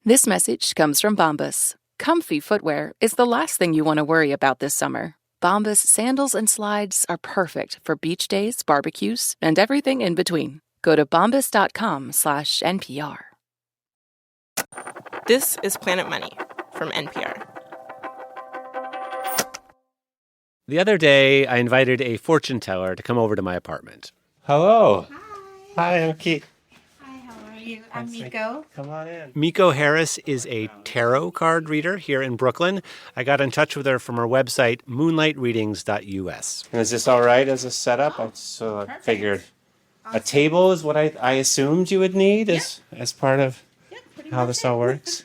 This message comes from Bombas. Comfy footwear is the last thing you want to worry about this summer. Bombas sandals and slides are perfect for beach days, barbecues, and everything in between. Go to bombas.com/NPR. This is Planet Money from NPR. The other day, I invited a fortune teller to come over to my apartment. Hello. Hi. Hi, I'm Keith. Hi, how are you? I'm Miko. Come on in. Miko Harris is a tarot card reader here in Brooklyn. I got in touch with her from her website, moonlightreadings.us. Is this all right as a setup? I figured a table is what I assumed you would need as part of how this all works.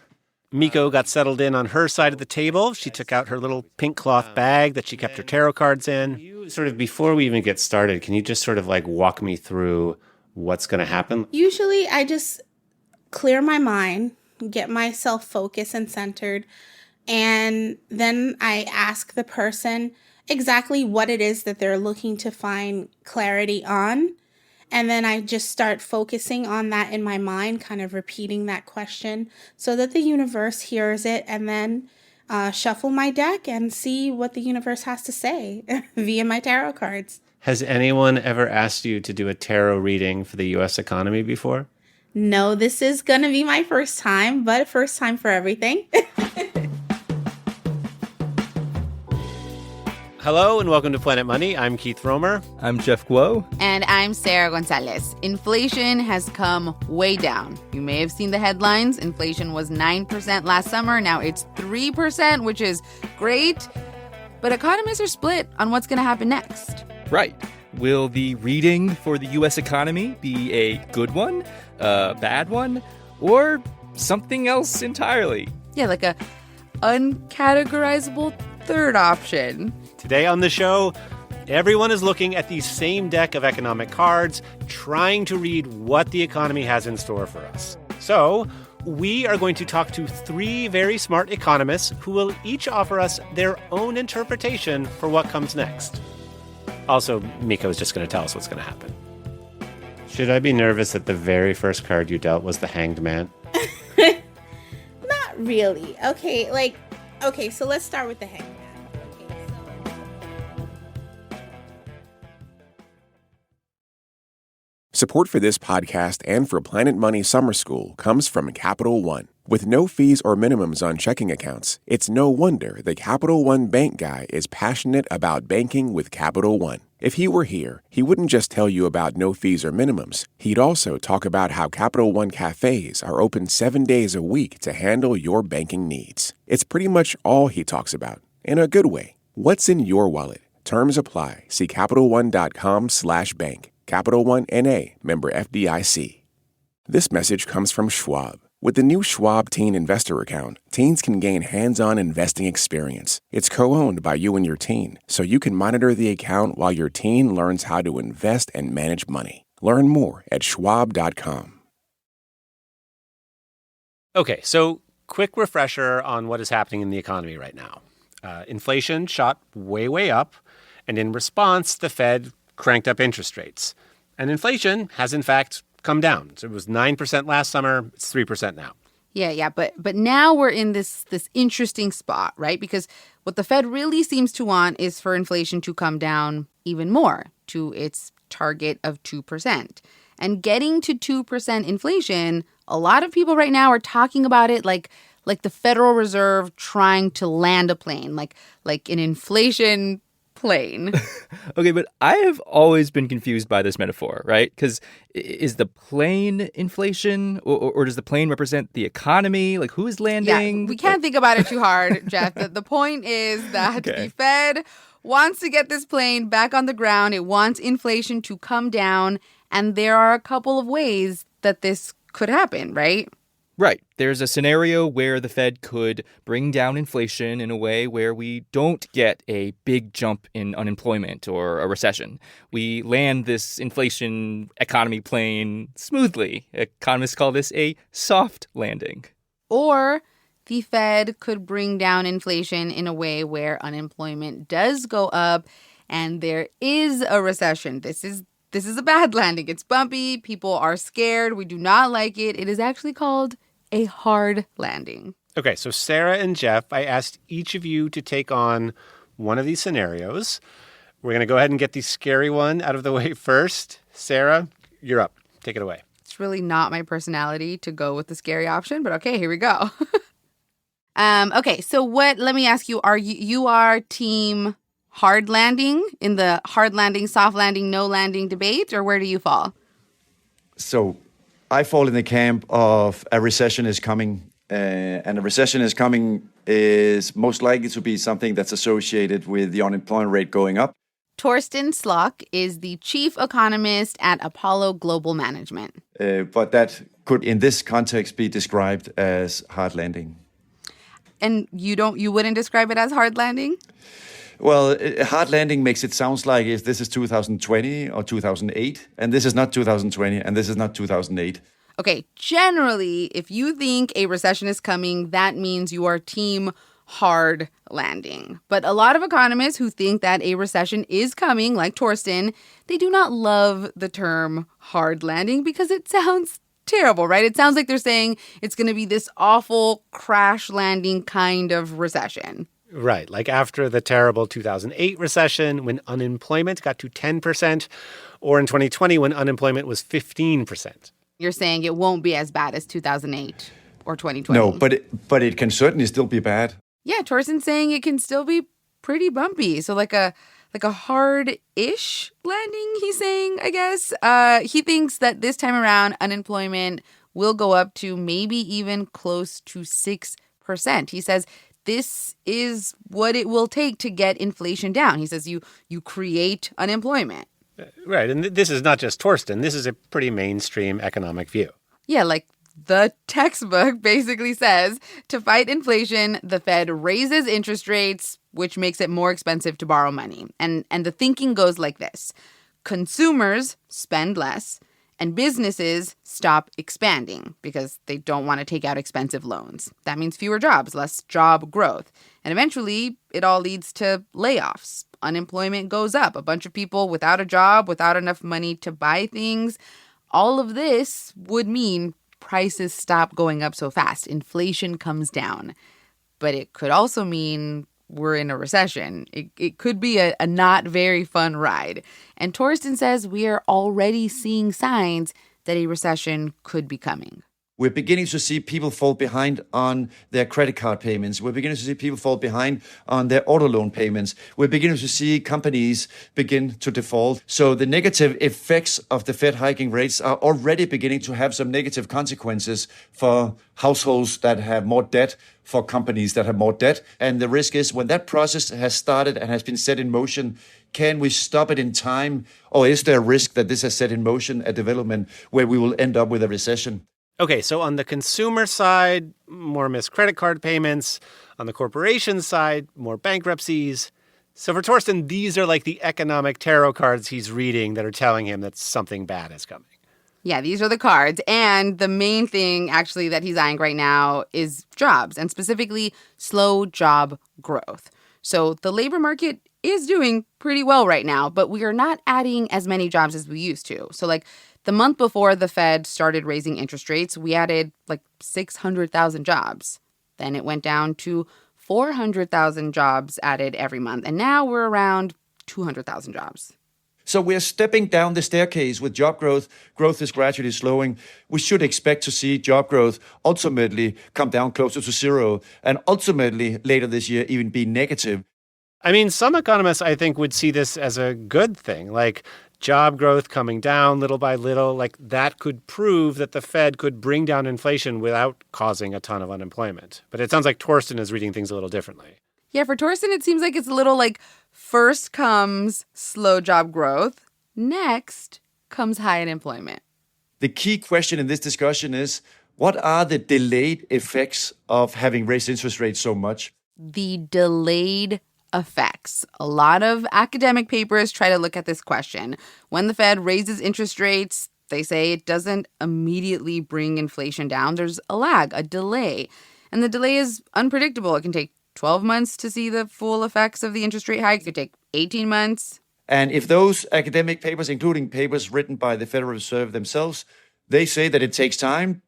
Miko got settled in on her side of the table. She took out her little pink cloth bag that she kept her tarot cards in. Sort of before we even get started, can you just sort of like walk me through what's going to happen? Usually I just clear my mind, get myself focused and centered, and then I ask the person exactly what it is that they're looking to find clarity on. And then I just start focusing on that in my mind, kind of repeating that question so that the universe hears it, and then shuffle my deck and see what the universe has to say via my tarot cards. Has anyone ever asked you to do a tarot reading for the U.S. economy before? No, this is going to be my first time, but first time for everything. Hello and welcome to Planet Money. I'm Keith Romer. I'm Jeff Guo. And I'm Sarah Gonzalez. Inflation has come way down. You may have seen the headlines. Inflation was 9% last summer. Now it's 3%, which is great. But economists are split on what's going to happen next. Right. Will the reading for the U.S. economy be a good one, a bad one, or something else entirely? Yeah, like a uncategorizable third option. Today on the show, everyone is looking at the same deck of economic cards, trying to read what the economy has in store for us. So, we are going to talk to three very smart economists who will each offer us their own interpretation for what comes next. Also, Miko is just going to tell us what's going to happen. Should I be nervous that the very first card you dealt was the Hanged Man? Not really. Okay, so let's start with the hangman. Support for this podcast and for Planet Money Summer School comes from Capital One. With no fees or minimums on checking accounts, it's no wonder the Capital One bank guy is passionate about banking with Capital One. If he were here, he wouldn't just tell you about no fees or minimums. He'd also talk about how Capital One cafes are open 7 days a week to handle your banking needs. It's pretty much all he talks about, in a good way. What's in your wallet? Terms apply. See CapitalOne.com/bank. Capital One N.A., member FDIC. This message comes from Schwab. With the new Schwab Teen Investor Account, teens can gain hands-on investing experience. It's co-owned by you and your teen, so you can monitor the account while your teen learns how to invest and manage money. Learn more at schwab.com. Okay, so quick refresher on what is happening in the economy right now. Inflation shot way up, and in response, the Fed cranked up interest rates. And inflation has, in fact, come down. So it was 9% last summer. It's 3% now. Yeah. But now we're in this interesting spot, right? Because what the Fed really seems to want is for inflation to come down even more to its target of 2%. And getting to 2% inflation, a lot of people right now are talking about it like the Federal Reserve trying to land a plane, like an inflation plane. Okay, but I have always been confused by this metaphor, right? Because is the plane inflation, or does the plane represent the economy? Like, who is landing? Yeah, we can't think about it too hard, Jeff. The point is that the Fed wants to get this plane back on the ground. It wants inflation to come down, and there are a couple of ways that this could happen, right? Right. There's a scenario where the Fed could bring down inflation in a way where we don't get a big jump in unemployment or a recession. We land this inflation economy plane smoothly. Economists call this a soft landing. Or the Fed could bring down inflation in a way where unemployment does go up and there is a recession. This is a bad landing. It's bumpy. People are scared. We do not like it. It is actually called a hard landing. Okay, so Sarah and Jeff, I asked each of you to take on one of these scenarios. We're going to go ahead and get the scary one out of the way first. Sarah, you're up. Take it away. It's really not my personality to go with the scary option, but okay, here we go. Okay, so let me ask you, you are team hard landing in the hard landing, soft landing, no landing debate, or where do you fall? So I fall in the camp of a recession is coming, and a recession is most likely to be something that's associated with the unemployment rate going up. Torsten Slok is the chief economist at Apollo Global Management. But that could, in this context, be described as hard landing. And you wouldn't describe it as hard landing? Well, hard landing makes it sound like if this is 2020 or 2008, and this is not 2020, and this is not 2008. Okay, generally, if you think a recession is coming, that means you are team hard landing. But a lot of economists who think that a recession is coming, like Torsten, they do not love the term hard landing because it sounds terrible, right? It sounds like they're saying it's going to be this awful crash landing kind of recession. Right, like after the terrible 2008 recession when unemployment got to 10%, or in 2020 when unemployment was 15%. You're saying it won't be as bad as 2008 or 2020. No, but it can certainly still be bad. Yeah, Torsten's saying it can still be pretty bumpy. So like a hard-ish landing, he's saying, I guess. He thinks that this time around, unemployment will go up to maybe even close to 6%. He says this is what it will take to get inflation down. He says you create unemployment. Right, and this is not just Torsten. This is a pretty mainstream economic view. Yeah, like the textbook basically says to fight inflation, the Fed raises interest rates, which makes it more expensive to borrow money. And the thinking goes like this. Consumers spend less and businesses stop expanding because they don't want to take out expensive loans. That means fewer jobs, less job growth. And eventually, it all leads to layoffs. Unemployment goes up. A bunch of people without a job, without enough money to buy things. All of this would mean prices stop going up so fast. Inflation comes down. But it could also mean we're in a recession. It could be a not very fun ride. And Torsten says we are already seeing signs that a recession could be coming. We're beginning to see people fall behind on their credit card payments. We're beginning to see people fall behind on their auto loan payments. We're beginning to see companies begin to default. So the negative effects of the Fed hiking rates are already beginning to have some negative consequences for households that have more debt, for companies that have more debt. And the risk is when that process has started and has been set in motion, can we stop it in time? Or is there a risk that this has set in motion a development where we will end up with a recession? Okay, so on the consumer side, more missed credit card payments. On the corporation side, more bankruptcies. So for Torsten, these are like the economic tarot cards he's reading that are telling him that something bad is coming. Yeah, these are the cards. And the main thing actually that he's eyeing right now is jobs, and specifically slow job growth. So the labor market is doing pretty well right now, but we are not adding as many jobs as we used to. So like the month before the Fed started raising interest rates, we added like 600,000 jobs. Then it went down to 400,000 jobs added every month. And now we're around 200,000 jobs. So we're stepping down the staircase with job growth. Growth is gradually slowing. We should expect to see job growth ultimately come down closer to zero and ultimately later this year even be negative. I mean, some economists, I think, would see this as a good thing, like job growth coming down little by little, like that could prove that the Fed could bring down inflation without causing a ton of unemployment. But it sounds like Torsten is reading things a little differently. Yeah, for Torsten, it seems like it's a little like first comes slow job growth, next comes high unemployment. The key question in this discussion is, what are the delayed effects of having raised interest rates so much? The delayed effects. A lot of academic papers try to look at this question. When the Fed raises interest rates, they say it doesn't immediately bring inflation down. There's a lag, a delay. And the delay is unpredictable. It can take 12 months to see the full effects of the interest rate hike. It could take 18 months. And if those academic papers, including papers written by the Federal Reserve themselves, they say that it takes time,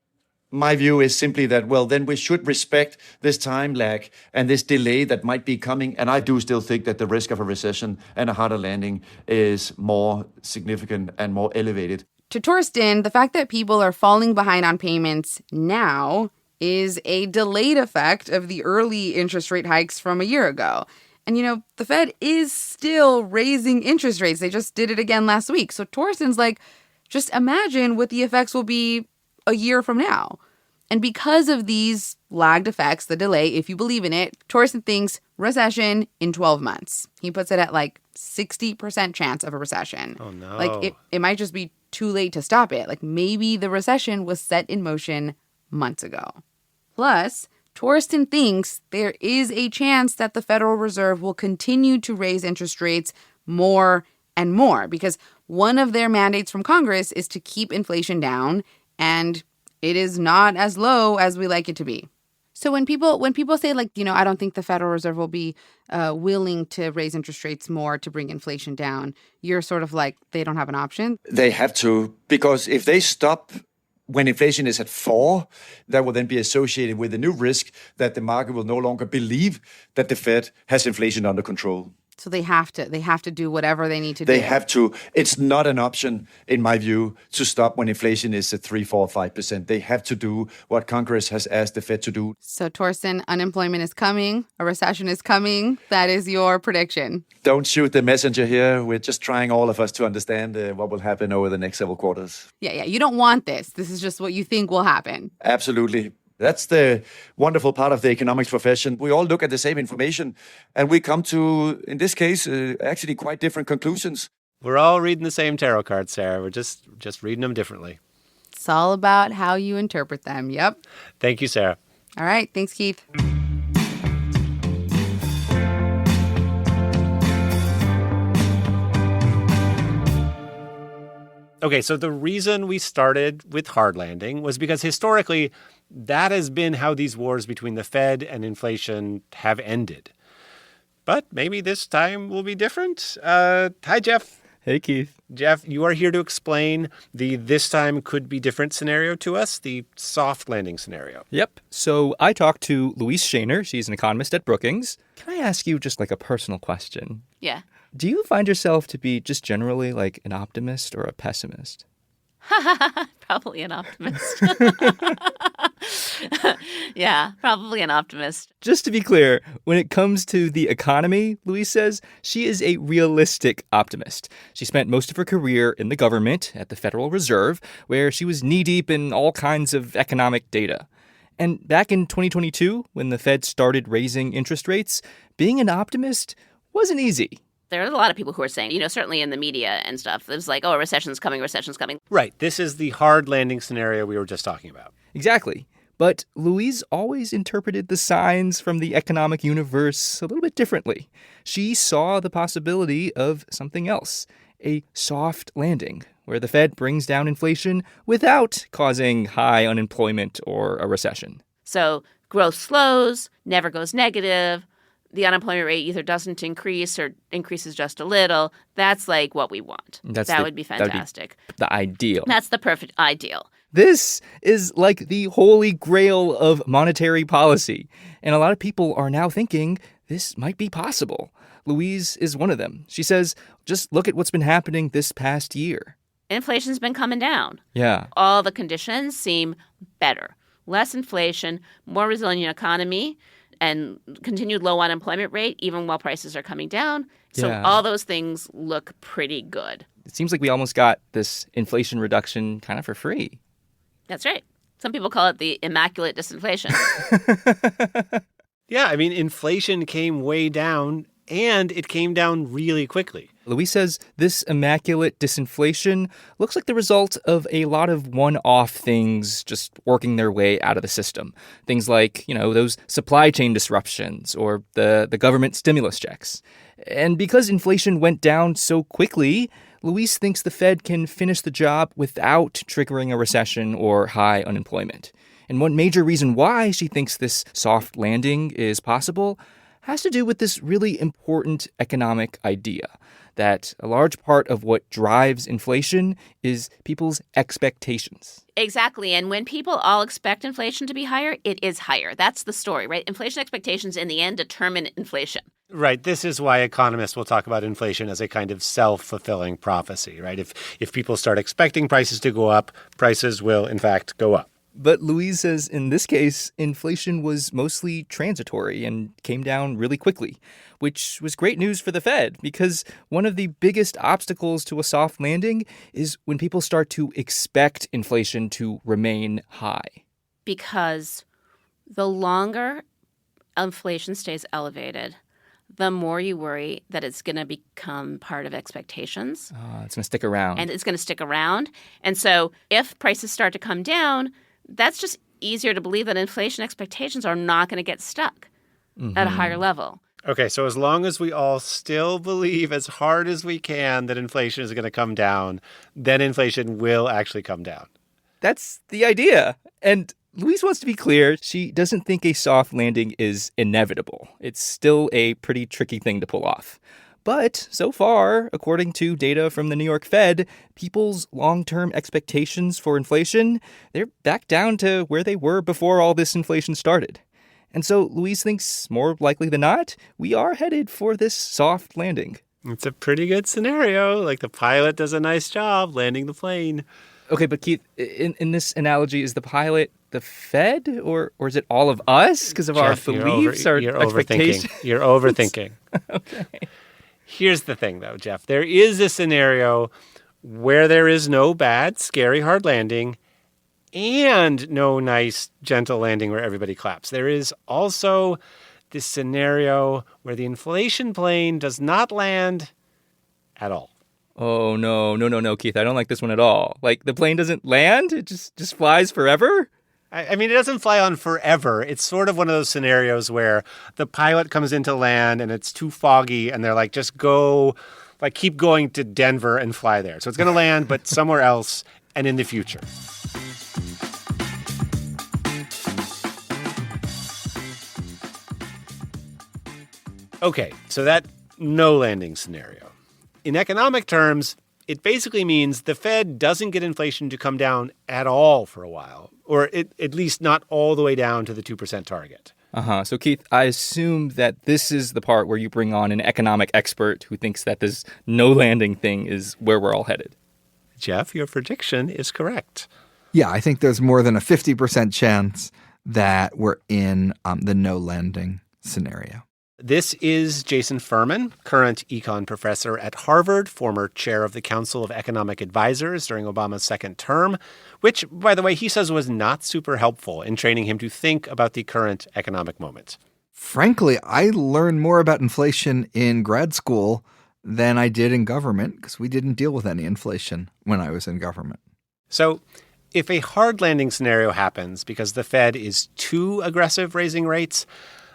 My view is simply that, well, then we should respect this time lag and this delay that might be coming. And I do still think that the risk of a recession and a harder landing is more significant and more elevated. To Torsten, the fact that people are falling behind on payments now is a delayed effect of the early interest rate hikes from a year ago. And, the Fed is still raising interest rates. They just did it again last week. So Torsten's like, just imagine what the effects will be a year from now. And because of these lagged effects, the delay, if you believe in it, Torsten thinks recession in 12 months. He puts it at 60% chance of a recession. Oh, no. It might just be too late to stop it. Maybe the recession was set in motion months ago. Plus, Torsten thinks there is a chance that the Federal Reserve will continue to raise interest rates more and more because one of their mandates from Congress is to keep inflation down, and it is not as low as we like it to be. So when people say, I don't think the Federal Reserve will be willing to raise interest rates more to bring inflation down, you're sort of like, they don't have an option? They have to, because if they stop when inflation is at 4, that will then be associated with a new risk that the market will no longer believe that the Fed has inflation under control. So they have to do whatever they need to do. They have to. It's not an option, in my view, to stop when inflation is at 3, 4, 5%. They have to do what Congress has asked the Fed to do. So, Torsten, unemployment is coming. A recession is coming. That is your prediction. Don't shoot the messenger here. We're just trying all of us to understand what will happen over the next several quarters. Yeah. You don't want this. This is just what you think will happen. Absolutely. That's the wonderful part of the economics profession. We all look at the same information and we come to, in this case, actually quite different conclusions. We're all reading the same tarot cards, Sarah. We're just reading them differently. It's all about how you interpret them. Yep. Thank you, Sarah. All right. Thanks, Keith. Okay, so the reason we started with hard landing was because historically, that has been how these wars between the Fed and inflation have ended. But maybe this time will be different. Hi, Jeff. Hey, Keith. Jeff, you are here to explain the this time could be different scenario to us, the soft landing scenario. Yep. So I talked to Louise Shaner. She's an economist at Brookings. Can I ask you just a personal question? Yeah. Do you find yourself to be just generally an optimist or a pessimist? Probably an optimist. Yeah, probably an optimist. Just to be clear, when it comes to the economy, Louise says she is a realistic optimist. She spent most of her career in the government at the Federal Reserve, where she was knee-deep in all kinds of economic data. And back in 2022, when the Fed started raising interest rates, being an optimist wasn't easy. There are a lot of people who are saying, certainly in the media and stuff, it's like, oh, a recession's coming. Right. This is the hard landing scenario we were just talking about. Exactly. But Louise always interpreted the signs from the economic universe a little bit differently. She saw the possibility of something else, a soft landing, where the Fed brings down inflation without causing high unemployment or a recession. So growth slows, never goes negative. The unemployment rate either doesn't increase or increases just a little. That's what we want. That would be fantastic. That would be the ideal. That's the perfect ideal. This is the holy grail of monetary policy. And a lot of people are now thinking this might be possible. Louise is one of them. She says, just look at what's been happening this past year. Inflation's been coming down. Yeah. All the conditions seem better. Less inflation, more resilient economy, and continued low unemployment rate, even while prices are coming down. So all those things look pretty good. It seems like we almost got this inflation reduction kind of for free. That's right. Some people call it the immaculate disinflation. Yeah, inflation came way down, and it came down really quickly. Louise says this immaculate disinflation looks like the result of a lot of one-off things just working their way out of the system. Things like, those supply chain disruptions or the government stimulus checks. And because inflation went down so quickly, Louise thinks the Fed can finish the job without triggering a recession or high unemployment. And one major reason why she thinks this soft landing is possible has to do with this really important economic idea that a large part of what drives inflation is people's expectations. Exactly. And when people all expect inflation to be higher, it is higher. That's the story, right? Inflation expectations in the end determine inflation. Right. This is why economists will talk about inflation as a kind of self-fulfilling prophecy, right? If people start expecting prices to go up, prices will, in fact, go up. But Louise says in this case, inflation was mostly transitory and came down really quickly, which was great news for the Fed because one of the biggest obstacles to a soft landing is when people start to expect inflation to remain high. Because the longer inflation stays elevated, the more you worry that it's going to become part of expectations. It's going to stick around. And it's going to stick around. And so if prices start to come down, that's just easier to believe that inflation expectations are not going to get stuck at a higher level. Okay, so as long as we all still believe as hard as we can that inflation is going to come down, then inflation will actually come down. That's the idea. And Louise wants to be clear. She doesn't think a soft landing is inevitable. It's still a pretty tricky thing to pull off. But so far, according to data from the New York Fed, people's long-term expectations for inflation, they're back down to where they were before all this inflation started. And so Louise thinks more likely than not, we are headed for this soft landing. It's a pretty good scenario. Like the pilot does a nice job landing the plane. Okay, but Keith, in this analogy, is the pilot the Fed or is it all of us because of our beliefs, our expectations? You're overthinking. Okay. Here's the thing, though, Jeff. There is a scenario where there is no bad, scary, hard landing and no nice, gentle landing where everybody claps. There is also this scenario where the inflation plane does not land at all. Oh, no, Keith. I don't like this one at all. Like, the plane doesn't land? It just flies forever? I mean, it doesn't fly on forever. It's sort of one of those scenarios where the pilot comes into land and it's too foggy and they're like, just go, like, keep going to Denver and fly there. So it's going to land, but somewhere else and in the future. Okay, so that no landing scenario. In economic terms, it basically means the Fed doesn't get inflation to come down at all for a while, or at least not all the way down to the 2% target. So, Keith, I assume that this is the part where you bring on an economic expert who thinks that this no landing thing is where we're all headed. Jeff, your prediction is correct. Yeah, I think there's more than a 50% chance that we're in the no landing scenario. This is Jason Furman, current econ professor at Harvard, former chair of the Council of Economic Advisors during Obama's second term, which, by the way, he says was not super helpful in training him to think about the current economic moment. Frankly, I learned more about inflation in grad school than I did in government because we didn't deal with any inflation when I was in government. So if a hard landing scenario happens because the Fed is too aggressive raising rates,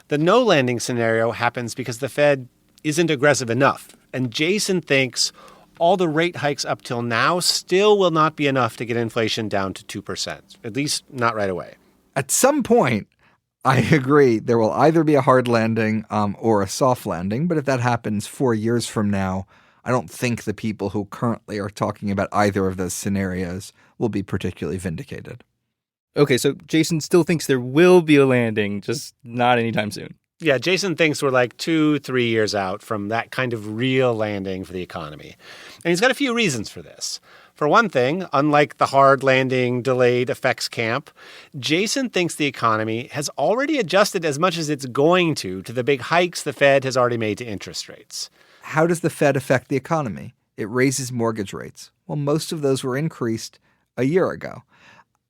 the no landing scenario happens because the Fed isn't aggressive enough. And Jason thinks all the rate hikes up till now still will not be enough to get inflation down to 2%, at least not right away. At some point, I agree, there will either be a hard landing or a soft landing. But if that happens 4 years from now, I don't think the people who currently are talking about either of those scenarios will be particularly vindicated. Okay, so Jason still thinks there will be a landing, just not anytime soon. Yeah, Jason thinks we're like 2-3 years out from that kind of real landing for the economy. And he's got a few reasons for this. For one thing, unlike the hard landing delayed effects camp, Jason thinks the economy has already adjusted as much as it's going to the big hikes the Fed has already made to interest rates. How does the Fed affect the economy? It raises mortgage rates. Well, most of those were increased a year ago.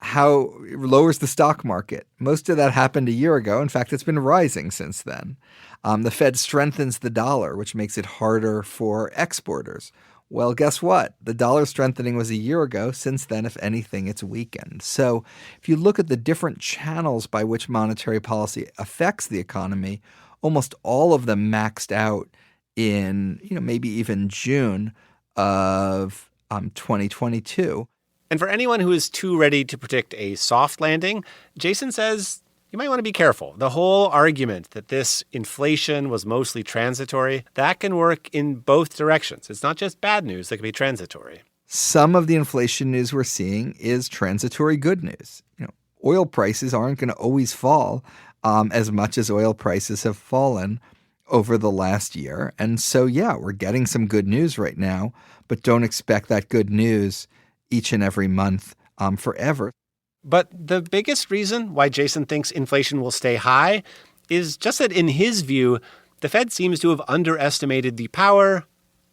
How it lowers the stock market. Most of that happened a year ago. In fact, it's been rising since then. The Fed strengthens the dollar, which makes it harder for exporters. Well, guess what? The dollar strengthening was a year ago. Since then, if anything, it's weakened. So if you look at the different channels by which monetary policy affects the economy, almost all of them maxed out in, maybe even June of 2022. And for anyone who is too ready to predict a soft landing, Jason says you might want to be careful. The whole argument that this inflation was mostly transitory, that can work in both directions. It's not just bad news that can be transitory. Some of the inflation news we're seeing is transitory good news. Oil prices aren't going to always fall as much as oil prices have fallen over the last year. And so, yeah, we're getting some good news right now, but don't expect that good news each and every month forever. But the biggest reason why Jason thinks inflation will stay high is just that, in his view, the Fed seems to have underestimated the power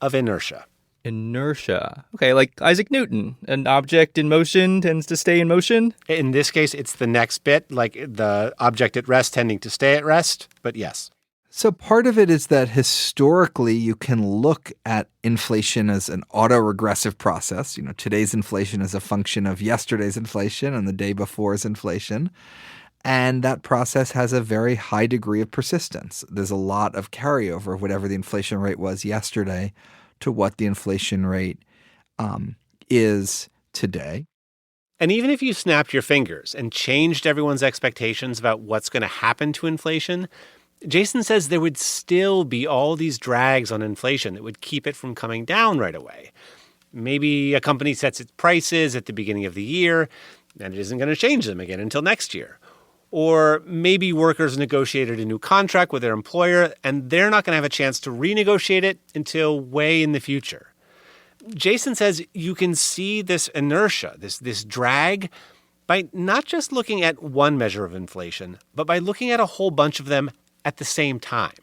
of inertia. Inertia. Okay, like Isaac Newton. An object in motion tends to stay in motion? In this case, it's the next bit, like the object at rest tending to stay at rest. But yes. So part of it is that historically you can look at inflation as an autoregressive process. Today's inflation is a function of yesterday's inflation and the day before's inflation. And that process has a very high degree of persistence. There's a lot of carryover of whatever the inflation rate was yesterday to what the inflation rate is today. And even if you snapped your fingers and changed everyone's expectations about what's going to happen to inflation, Jason says there would still be all these drags on inflation that would keep it from coming down right away. Maybe a company sets its prices at the beginning of the year, and it isn't going to change them again until next year. Or maybe workers negotiated a new contract with their employer, and they're not going to have a chance to renegotiate it until way in the future. Jason says you can see this inertia, this drag, by not just looking at one measure of inflation, but by looking at a whole bunch of them at the same time.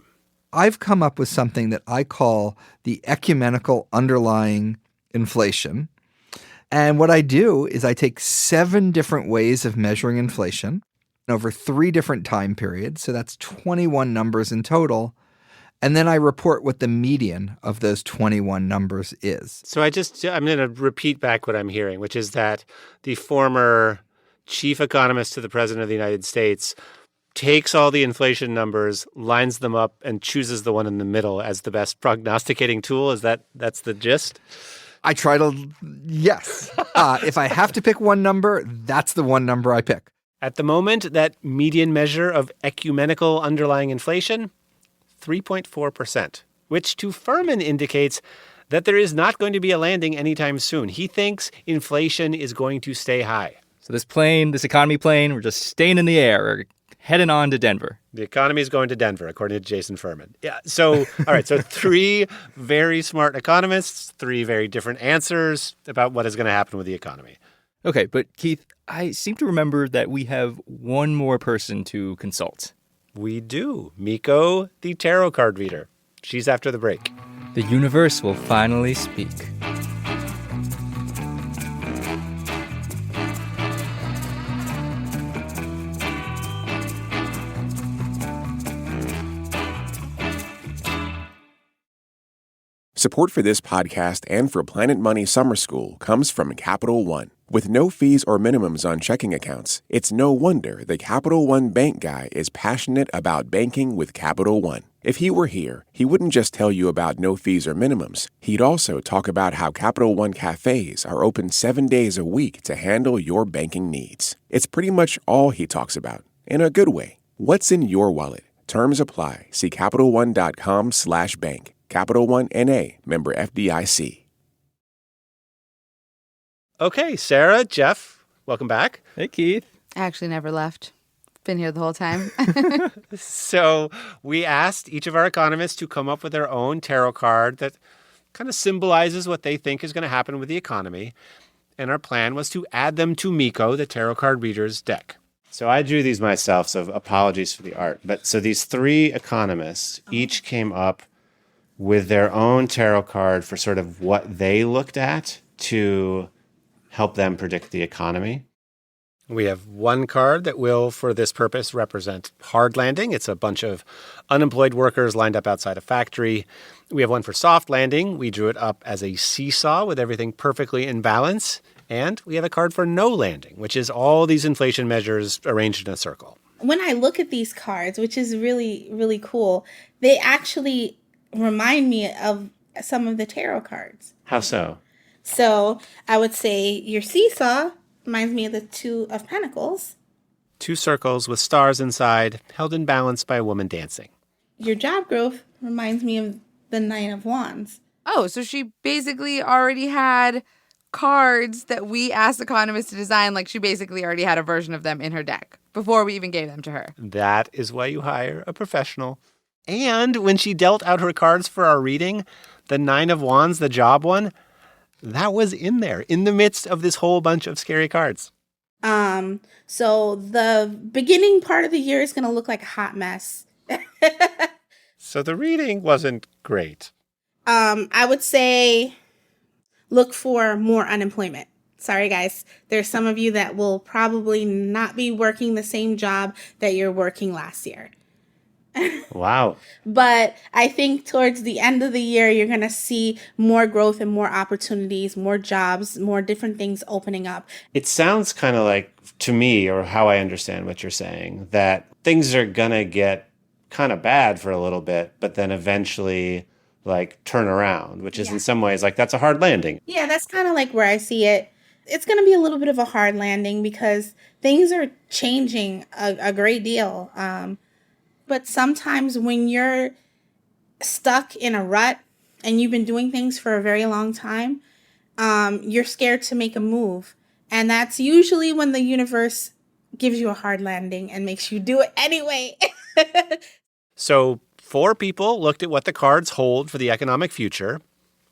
I've come up with something that I call the ecumenical underlying inflation. And what I do is I take 7 different ways of measuring inflation over 3 different time periods. So that's 21 numbers in total. And then I report what the median of those 21 numbers is. So I'm going to repeat back what I'm hearing, which is that the former chief economist to the president of the United States takes all the inflation numbers, lines them up, and chooses the one in the middle as the best prognosticating tool. That's the gist? I try to, yes. If I have to pick one number, that's the one number I pick. At the moment, that median measure of ecumenical underlying inflation, 3.4%, which to Furman indicates that there is not going to be a landing anytime soon. He thinks inflation is going to stay high. So this economy plane, we're just staying in the air. We're heading on to Denver. The economy is going to Denver, according to Jason Furman. Yeah. So, all right. So 3 very smart economists, 3 very different answers about what is going to happen with the economy. Okay. But Keith, I seem to remember that we have one more person to consult. We do. Miko, the tarot card reader. She's after the break. The universe will finally speak. Support for this podcast and for Planet Money Summer School comes from Capital One. With no fees or minimums on checking accounts, it's no wonder the Capital One bank guy is passionate about banking with Capital One. If he were here, he wouldn't just tell you about no fees or minimums. He'd also talk about how Capital One cafes are open 7 days a week to handle your banking needs. It's pretty much all he talks about, in a good way. What's in your wallet? Terms apply. See CapitalOne.com/bank. Capital One N.A., member FDIC. Okay, Sarah, Jeff, welcome back. Hey, Keith. I actually never left. Been here the whole time. So we asked each of our economists to come up with their own tarot card that kind of symbolizes what they think is going to happen with the economy. And our plan was to add them to Miko, the tarot card reader's deck. So I drew these myself, so apologies for the art. But so these 3 economists each came up with their own tarot card for sort of what they looked at to help them predict the economy. We have one card that will, for this purpose, represent hard landing. It's a bunch of unemployed workers lined up outside a factory. We have one for soft landing. We drew it up as a seesaw with everything perfectly in balance. And we have a card for no landing, which is all these inflation measures arranged in a circle. When I look at these cards, which is really, really cool, they actually remind me of some of the tarot cards. How so? So I would say your seesaw reminds me of the 2 of Pentacles. 2 circles with stars inside, held in balance by a woman dancing. Your job growth reminds me of the Nine of Wands. Oh, so she basically already had cards that we asked economists to design. Like, she basically already had a version of them in her deck before we even gave them to her. That is why you hire a professional. And when she dealt out her cards for our reading, the 9 of Wands, the job one, that was in there, in the midst of this whole bunch of scary cards. So the beginning part of the year is going to look like a hot mess. So the reading wasn't great. I would say look for more unemployment. Sorry, guys. There's some of you that will probably not be working the same job that you're working last year. Wow. But I think towards the end of the year, you're going to see more growth and more opportunities, more jobs, more different things opening up. It sounds kind of like, to me, or how I understand what you're saying, that things are going to get kind of bad for a little bit, but then eventually like turn around, which is in some ways like that's a hard landing. Yeah, that's kind of like where I see it. It's going to be a little bit of a hard landing because things are changing a great deal. But sometimes when you're stuck in a rut and you've been doing things for a very long time, you're scared to make a move. And that's usually when the universe gives you a hard landing and makes you do it anyway. So 4 people looked at what the cards hold for the economic future.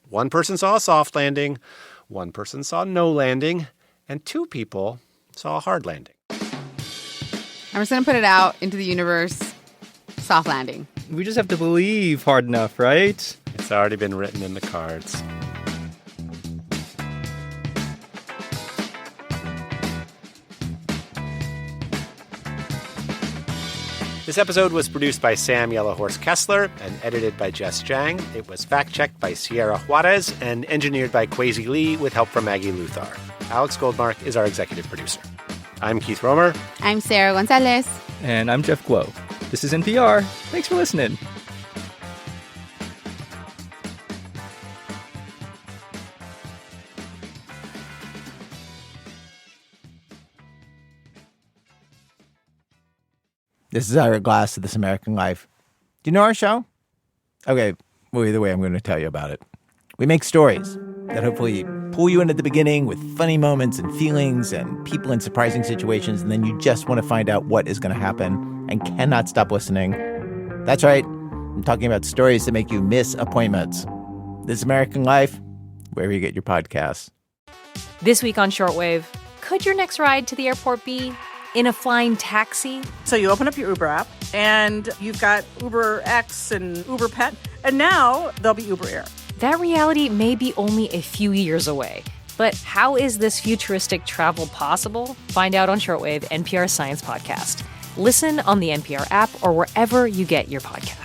1 person saw a soft landing, 1 person saw no landing, and 2 people saw a hard landing. I'm just going to put it out into the universe. Soft landing. We just have to believe hard enough, right? It's already been written in the cards. This episode was produced by Sam Yellowhorse Kessler and edited by Jess Jang. It was fact-checked by Sierra Juarez and engineered by Kwesi Lee with help from Maggie Luthar. Alex Goldmark is our executive producer. I'm Keith Romer. I'm Sarah Gonzalez. And I'm Jeff Guo. This is NPR. Thanks for listening. This is Ira Glass of This American Life. Do you know our show? Okay, well, either way, I'm going to tell you about it. We make stories that hopefully pull you in at the beginning with funny moments and feelings and people in surprising situations, and then you just want to find out what is going to happen and cannot stop listening. That's right. I'm talking about stories that make you miss appointments. This American Life, wherever you get your podcasts. This week on Shortwave, could your next ride to the airport be in a flying taxi? So you open up your Uber app, and you've got Uber X and Uber Pet, and now there'll be Uber Air. That reality may be only a few years away. But how is this futuristic travel possible? Find out on Shortwave, NPR Science Podcast. Listen on the NPR app or wherever you get your podcasts.